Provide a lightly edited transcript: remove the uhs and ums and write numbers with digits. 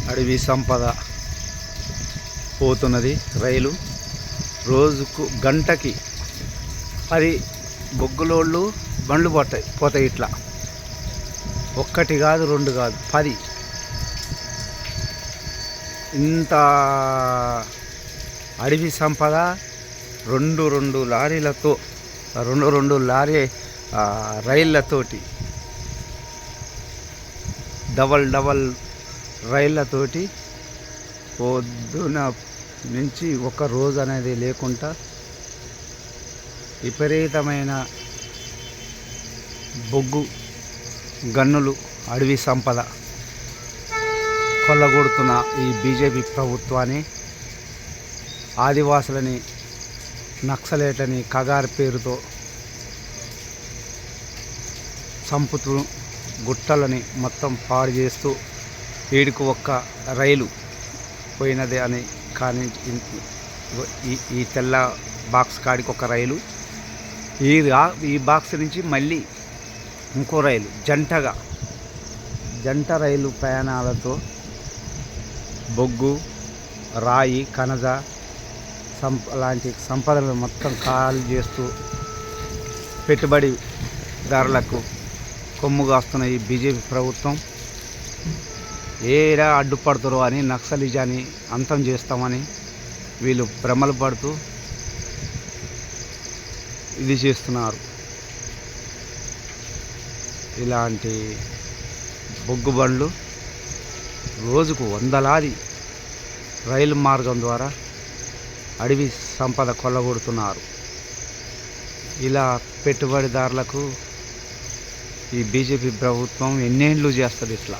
అడవి సంపద పోతున్నది రైలు. రోజుకు గంటకి 10 బొగ్గులోళ్ళు బండ్లు పోతాయి ఇట్లా. ఒక్కటి కాదు, 2 కాదు, 10. ఇంత అడవి సంపద రెండు లారీలతో, రెండు లారీ రైళ్ళతోటి, డబల్ రైళ్ళతోటి పొద్దున నుంచి ఒక రోజు అనేది లేకుండా విపరీతమైన బొగ్గు గన్నులు, అడవి సంపద కొల్లగొడుతున్న ఈ బీజేపీ ప్రభుత్వాన్ని, ఆదివాసులని, నక్సలేట్లని కగారు పేరుతో చంపుతూ గుట్టలని మొత్తం పాడు చేస్తూ, వీడికి ఒక్క రైలు పోయినది అని కానీ ఈ తెల్ల బాక్స్ కాడికి ఒక రైలు, ఈ బాక్స్ నుంచి మళ్ళీ ఇంకో రైలు, జంట రైలు ప్రయాణాలతో బొగ్గు, రాయి, కనజ లాంటి సంపదలను మొత్తం ఖాళీ చేస్తూ పెట్టుబడిదారులకు కొమ్ము కాస్తున్న ఈ బీజేపీ ప్రభుత్వం ఏడా అడ్డుపడుతారో అని, నక్సలిజాన్ని అంతం చేస్తామని వీళ్ళు భ్రమలు పడుతూ ఇది చేస్తున్నారు. ఇలాంటి బొగ్గు బండ్లు రోజుకు వందలాది రైలు మార్గం ద్వారా అడవి సంపద కొల్లగొడుతున్నారు. ఇలా పెట్టుబడిదారులకు ఈ బీజేపీ ప్రభుత్వం ఎన్నేళ్ళు చేస్తుంది ఇట్లా.